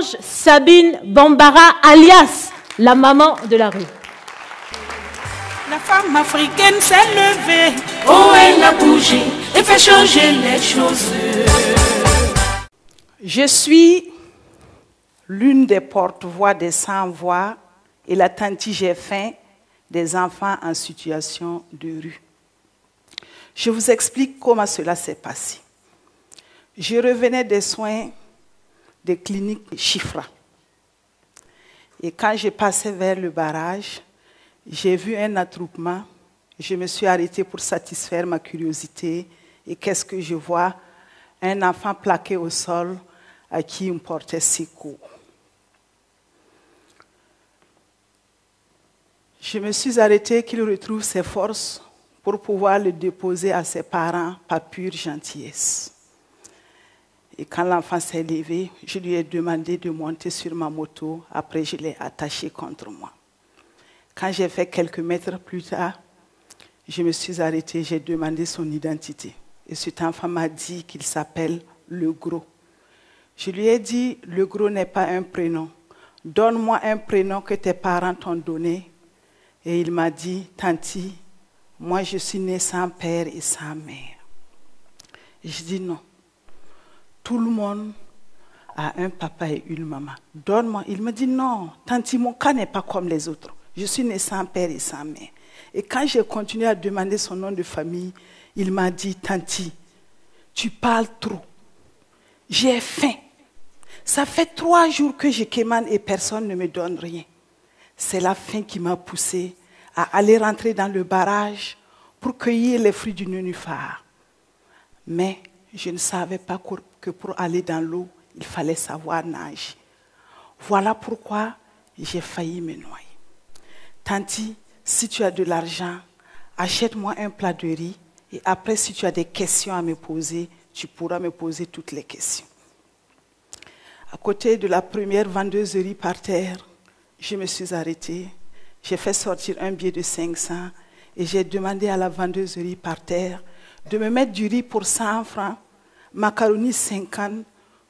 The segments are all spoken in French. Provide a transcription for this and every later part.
Georges Sabine Bambara, alias la maman de la rue. La femme africaine s'est levée, oh elle a bougé et fait changer les choses. Je suis l'une des porte-voix des sans-voix et la tante j'ai faim des enfants en situation de rue. Je vous explique comment cela s'est passé. Je revenais des soins des cliniques Chifra. Et quand je passais vers le barrage, j'ai vu un attroupement. Je me suis arrêtée pour satisfaire ma curiosité. Et qu'est-ce que je vois? Un enfant plaqué au sol à qui on portait secours. Je me suis arrêtée qu'il retrouve ses forces pour pouvoir le déposer à ses parents par pure gentillesse. Et quand l'enfant s'est levé, je lui ai demandé de monter sur ma moto. Après, je l'ai attaché contre moi. Quand j'ai fait quelques mètres plus tard, je me suis arrêtée, j'ai demandé son identité. Et cet enfant m'a dit qu'il s'appelle Le Gros. Je lui ai dit, Le Gros n'est pas un prénom. Donne-moi un prénom que tes parents t'ont donné. Et il m'a dit, Tanti, moi je suis né sans père et sans mère. Et je dis non. Tout le monde a un papa et une maman. Donne-moi. Il me dit non, Tanti, mon cas n'est pas comme les autres. Je suis né sans père et sans mère. Et quand j'ai continué à demander son nom de famille, il m'a dit, Tanti, tu parles trop. J'ai faim. Ça fait 3 jours que je quémane et personne ne me donne rien. C'est la faim qui m'a poussé à aller rentrer dans le barrage pour cueillir les fruits du nénuphar. Mais je ne savais pas que pour aller dans l'eau, il fallait savoir nager. Voilà pourquoi j'ai failli me noyer. Tanti, si tu as de l'argent, achète-moi un plat de riz et après, si tu as des questions à me poser, tu pourras me poser toutes les questions. À côté de la première vendeuse de riz par terre, je me suis arrêtée. J'ai fait sortir un billet de 500 et j'ai demandé à la vendeuse de riz par terre de me mettre du riz pour 100 francs, macaroni 50,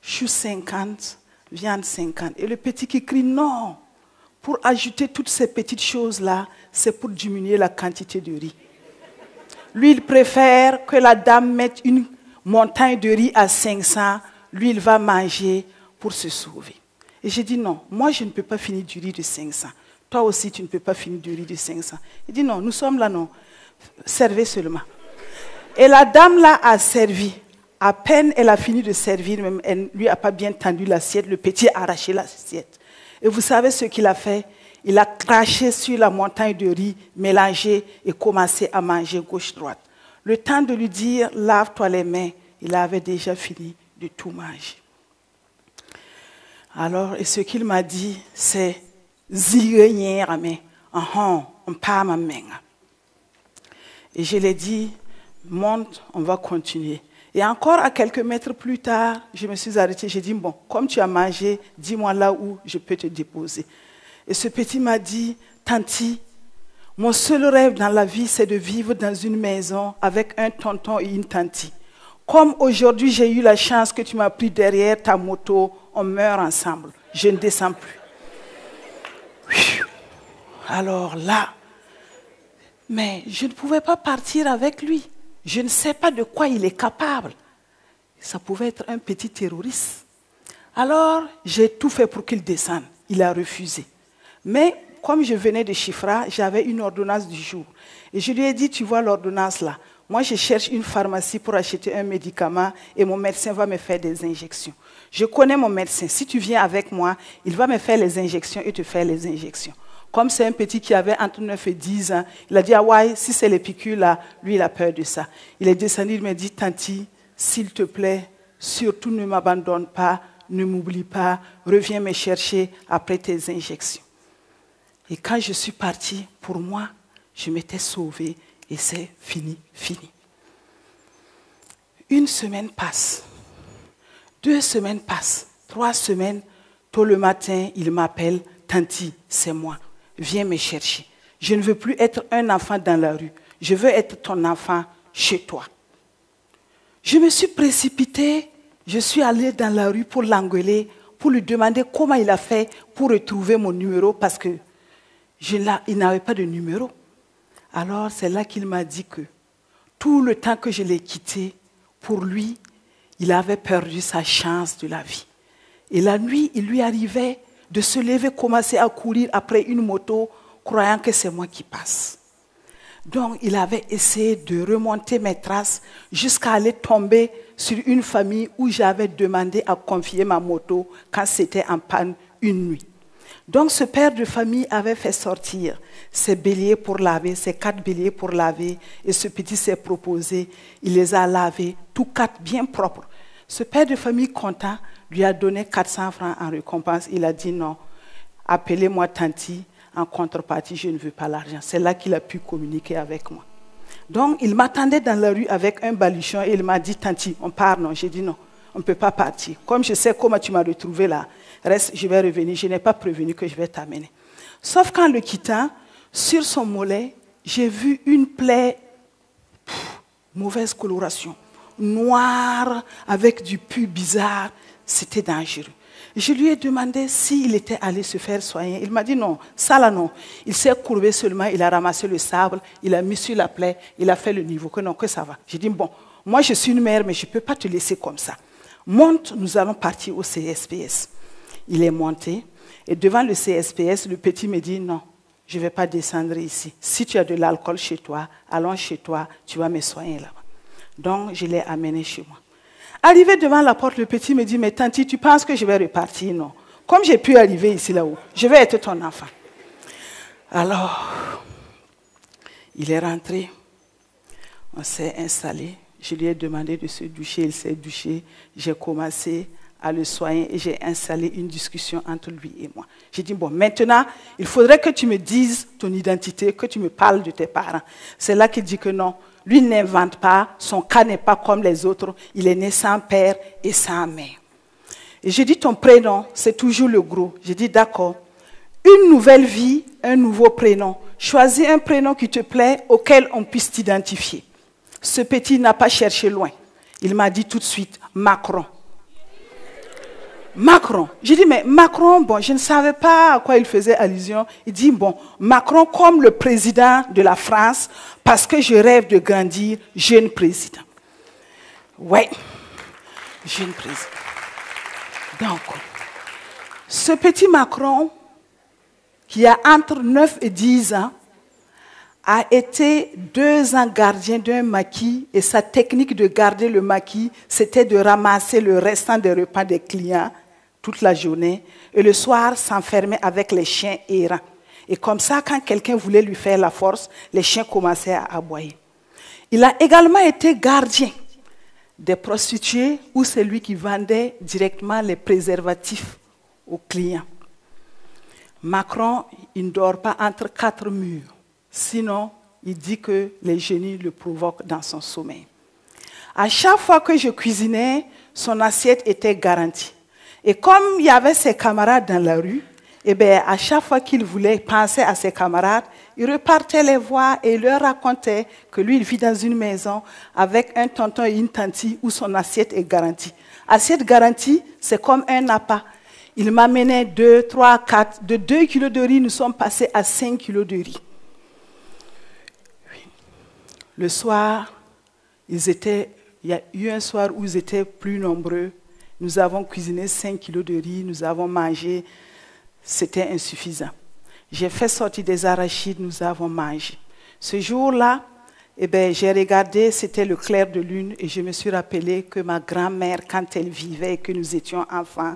choux 50, viande 50. Et le petit qui crie non. Pour ajouter toutes ces petites choses-là, c'est pour diminuer la quantité de riz. Lui, il préfère que la dame mette une montagne de riz à 500. Lui, il va manger pour se sauver. Et j'ai dit non, moi, je ne peux pas finir du riz de 500. Toi aussi, tu ne peux pas finir du riz de 500. Il dit non, nous sommes là, non. Servez seulement. Et la dame là a servi. À peine elle a fini de servir, même elle lui a pas bien tendu l'assiette, le petit a arraché l'assiette. Et vous savez ce qu'il a fait? Il a craché sur la montagne de riz, mélangé et commencé à manger gauche-droite. Le temps de lui dire, lave-toi les mains, il avait déjà fini de tout manger. Alors, et ce qu'il m'a dit, c'est et je l'ai dit, monte, on va continuer. Et encore à quelques mètres plus tard, je me suis arrêtée, j'ai dit, bon, comme tu as mangé, dis-moi là où je peux te déposer. Et ce petit m'a dit, Tanti, mon seul rêve dans la vie, c'est de vivre dans une maison avec un tonton et une tantie. Comme aujourd'hui, j'ai eu la chance que tu m'as pris derrière ta moto, on meurt ensemble. Je ne descends plus. Alors là, mais je ne pouvais pas partir avec lui. Je ne sais pas de quoi il est capable. Ça pouvait être un petit terroriste. Alors, j'ai tout fait pour qu'il descende. Il a refusé. Mais comme je venais de Chifra, j'avais une ordonnance du jour. Et je lui ai dit, tu vois l'ordonnance là, moi je cherche une pharmacie pour acheter un médicament et mon médecin va me faire des injections. Je connais mon médecin. Si tu viens avec moi, il va me faire les injections et te faire les injections. Comme c'est un petit qui avait entre 9 et 10 ans, il a dit, ah ouais, si c'est les piqûres là, lui il a peur de ça. Il est descendu, il m'a dit, Tanti, s'il te plaît, surtout ne m'abandonne pas, ne m'oublie pas, reviens me chercher après tes injections. Et quand je suis partie, pour moi, je m'étais sauvée et c'est fini, fini. 1 semaine passe, 2 semaines passent, 3 semaines, tôt le matin, il m'appelle, Tanti, c'est moi. Viens me chercher. Je ne veux plus être un enfant dans la rue. Je veux être ton enfant chez toi. Je me suis précipitée. Je suis allée dans la rue pour l'engueuler, pour lui demander comment il a fait pour retrouver mon numéro parce que il n'avait pas de numéro. Alors c'est là qu'il m'a dit que tout le temps que je l'ai quitté, pour lui, il avait perdu sa chance de la vie. Et la nuit, il lui arrivait de se lever, commencer à courir après une moto, croyant que c'est moi qui passe. Donc, il avait essayé de remonter mes traces jusqu'à aller tomber sur une famille où j'avais demandé à confier ma moto quand c'était en panne une nuit. Donc, ce père de famille avait fait sortir ses béliers pour laver, ses 4 béliers pour laver, et ce petit s'est proposé. Il les a lavés, tous 4 bien propres. Ce père de famille content lui a donné 400 francs en récompense. Il a dit non, appelez-moi Tanti. En contrepartie, je ne veux pas l'argent. C'est là qu'il a pu communiquer avec moi. Donc, il m'attendait dans la rue avec un baluchon et il m'a dit, Tanti, on part, non? J'ai dit non, on ne peut pas partir. Comme je sais comment tu m'as retrouvé là, reste, je vais revenir. Je n'ai pas prévenu que je vais t'amener. Sauf qu'en le quittant, sur son mollet, j'ai vu une plaie, mauvaise coloration, noire, avec du pus bizarre. C'était dangereux. Je lui ai demandé s'il était allé se faire soigner. Il m'a dit non, ça là non. Il s'est courbé seulement, il a ramassé le sable, il a mis sur la plaie, il a fait le niveau, que non, que ça va. J'ai dit bon, moi je suis une mère, mais je ne peux pas te laisser comme ça. Monte, nous allons partir au CSPS. Il est monté et devant le CSPS, le petit me dit non, je ne vais pas descendre ici. Si tu as de l'alcool chez toi, allons chez toi, tu vas me soigner là-bas. Donc je l'ai amené chez moi. Arrivé devant la porte, le petit me dit, mais Tanti, tu penses que je vais repartir? Non. Comme j'ai pu arriver ici là-haut, je vais être ton enfant. Alors, il est rentré, on s'est installé, je lui ai demandé de se doucher, il s'est douché, j'ai commencé à le soigner et j'ai installé une discussion entre lui et moi. J'ai dit, bon, maintenant, il faudrait que tu me dises ton identité, que tu me parles de tes parents. C'est là qu'il dit que non. Lui n'invente pas, son cas n'est pas comme les autres, il est né sans père et sans mère. Et j'ai dit ton prénom, c'est toujours le gros. J'ai dit d'accord, une nouvelle vie, un nouveau prénom. Choisis un prénom qui te plaît, auquel on puisse t'identifier. Ce petit n'a pas cherché loin. Il m'a dit tout de suite, Macron. Macron. J'ai dit, mais Macron, bon, je ne savais pas à quoi il faisait allusion. Il dit, bon, Macron comme le président de la France, parce que je rêve de grandir jeune président. Ouais, jeune président. Donc, ce petit Macron, qui a entre 9 et 10 ans, a été 2 ans gardien d'un maquis et sa technique de garder le maquis, c'était de ramasser le restant des repas des clients toute la journée et le soir s'enfermer avec les chiens errants. Et comme ça, quand quelqu'un voulait lui faire la force, les chiens commençaient à aboyer. Il a également été gardien des prostituées où c'est lui qui vendait directement les préservatifs aux clients. Macron, il ne dort pas entre 4 murs. Sinon, il dit que les génies le provoquent dans son sommeil. À chaque fois que je cuisinais, son assiette était garantie. Et comme il y avait ses camarades dans la rue, eh bien, à chaque fois qu'il voulait penser à ses camarades, il repartait les voir et il leur racontait que lui, il vit dans une maison avec un tonton et une tantie où son assiette est garantie. Assiette garantie, c'est comme un appât. Il m'amenait 2, 3, 4. De 2 kilos de riz, nous sommes passés à 5 kilos de riz. Le soir, il y a eu un soir où ils étaient plus nombreux. Nous avons cuisiné 5 kilos de riz, nous avons mangé. C'était insuffisant. J'ai fait sortir des arachides, nous avons mangé. Ce jour-là, eh ben, j'ai regardé, c'était le clair de lune, et je me suis rappelé que ma grand-mère, quand elle vivait et que nous étions enfants,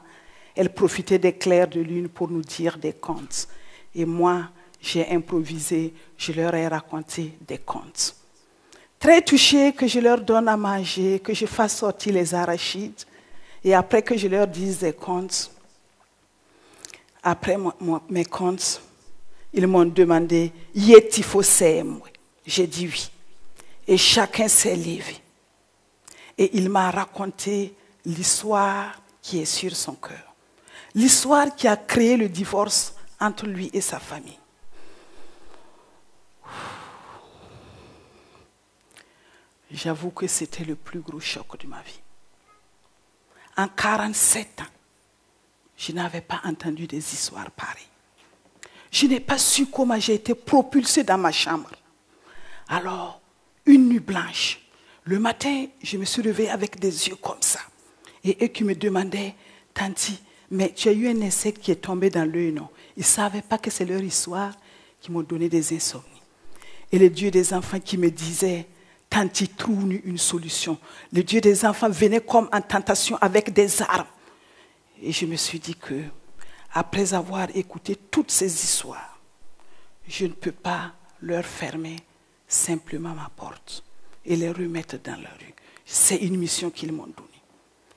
elle profitait des clairs de lune pour nous dire des contes. Et moi, j'ai improvisé, je leur ai raconté des contes. Très touchée que je leur donne à manger, que je fasse sortir les arachides, et après que je leur dise des contes, après mes contes, ils m'ont demandé « Yetifosem ?» J'ai dit oui. Et chacun s'est levé. Et il m'a raconté l'histoire qui est sur son cœur. L'histoire qui a créé le divorce entre lui et sa famille. J'avoue que c'était le plus gros choc de ma vie. En 47 ans, je n'avais pas entendu des histoires pareilles. Je n'ai pas su comment j'ai été propulsée dans ma chambre. Alors, une nuit blanche, le matin, je me suis levée avec des yeux comme ça. Et eux qui me demandaient, Tanti, mais tu as eu un insecte qui est tombé dans l'œil, non? Ils ne savaient pas que c'est leur histoire qui m'ont donné des insomnies. Et le Dieu des enfants qui me disait, Tanti, trouve-nous une solution. Le Dieu des enfants venait comme en tentation avec des armes. Et je me suis dit que, après avoir écouté toutes ces histoires, je ne peux pas leur fermer simplement ma porte et les remettre dans la rue. C'est une mission qu'ils m'ont donnée.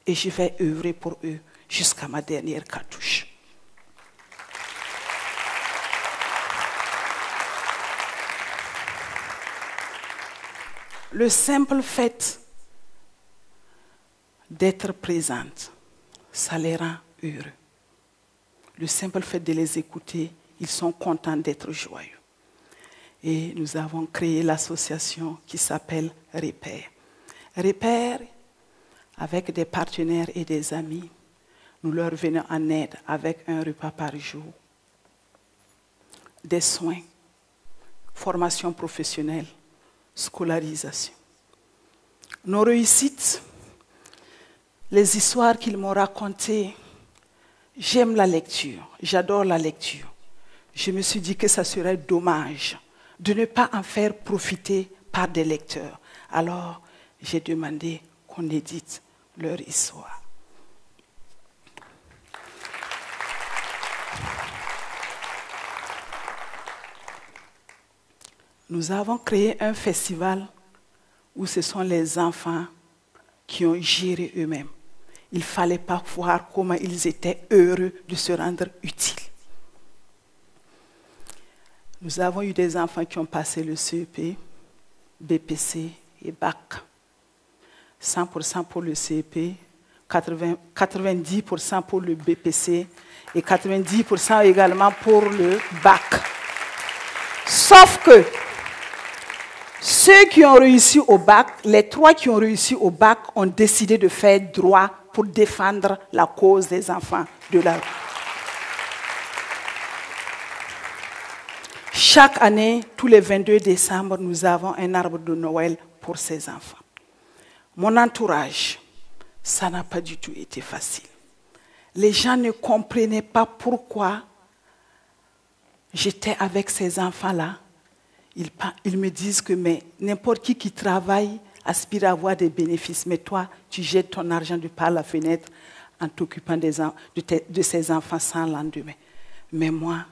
Et je vais œuvrer pour eux jusqu'à ma dernière cartouche. Le simple fait d'être présente, ça les rend heureux. Le simple fait de les écouter, ils sont contents d'être joyeux. Et nous avons créé l'association qui s'appelle Repère. Repère, avec des partenaires et des amis, nous leur venons en aide avec un repas par jour, des soins, formation professionnelle, scolarisation. Nos réussites, les histoires qu'ils m'ont racontées, j'aime la lecture, j'adore la lecture. Je me suis dit que ça serait dommage de ne pas en faire profiter par des lecteurs. Alors, j'ai demandé qu'on édite leur histoire. Nous avons créé un festival où ce sont les enfants qui ont géré eux-mêmes. Il ne fallait pas voir comment ils étaient heureux de se rendre utiles. Nous avons eu des enfants qui ont passé le CEP, BPC et BAC. 100% pour le CEP, 90% pour le BPC et 90% également pour le BAC. Sauf que ceux qui ont réussi au BAC, les 3 qui ont réussi au BAC ont décidé de faire droit pour défendre la cause des enfants de la rue. Chaque année, tous les 22 décembre, nous avons un arbre de Noël pour ces enfants. Mon entourage, ça n'a pas du tout été facile. Les gens ne comprenaient pas pourquoi j'étais avec ces enfants-là. Ils me disent que n'importe qui travaille aspire à avoir des bénéfices, mais toi, tu jettes ton argent par la fenêtre en t'occupant de ces enfants sans lendemain. Mais moi,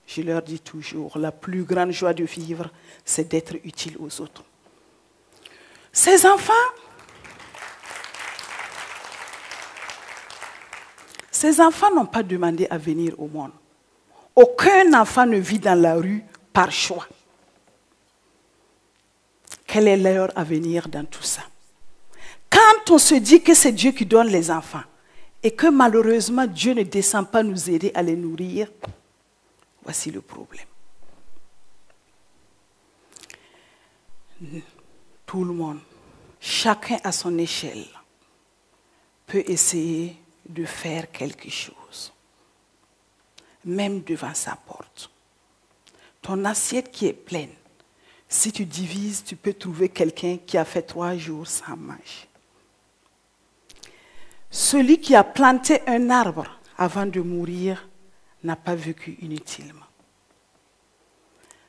je leur dis toujours, la plus grande joie de vivre, c'est d'être utile aux autres. Ces enfants n'ont pas demandé à venir au monde. Aucun enfant ne vit dans la rue par choix. Quel est leur avenir dans tout ça? Quand on se dit que c'est Dieu qui donne les enfants et que malheureusement Dieu ne descend pas nous aider à les nourrir, voici le problème. Tout le monde, chacun à son échelle, peut essayer de faire quelque chose, même devant sa porte. Ton assiette qui est pleine, si tu divises, tu peux trouver quelqu'un qui a fait 3 jours sans manger. Celui qui a planté un arbre avant de mourir n'a pas vécu inutilement.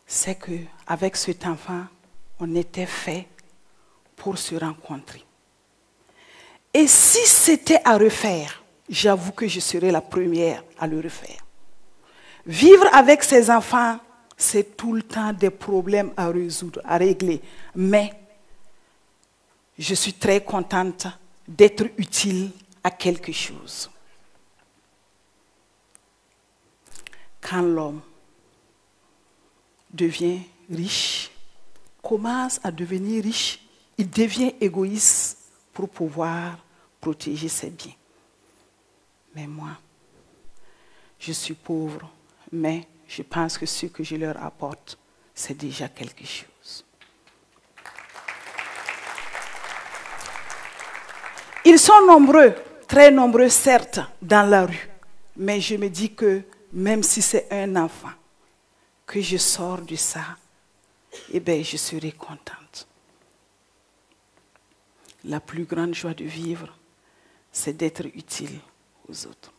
C'est qu'avec cet enfant, on était fait pour se rencontrer. Et si c'était à refaire, j'avoue que je serais la première à le refaire. Vivre avec ces enfants, c'est tout le temps des problèmes à résoudre, à régler. Mais je suis très contente d'être utile à quelque chose. Quand l'homme devient riche, commence à devenir riche, il devient égoïste pour pouvoir protéger ses biens. Mais moi, je suis pauvre, mais je pense que ce que je leur apporte, c'est déjà quelque chose. Ils sont nombreux, très nombreux certes, dans la rue. Mais je me dis que même si c'est un enfant, que je sors de ça, eh bien, je serai contente. La plus grande joie de vivre, c'est d'être utile aux autres.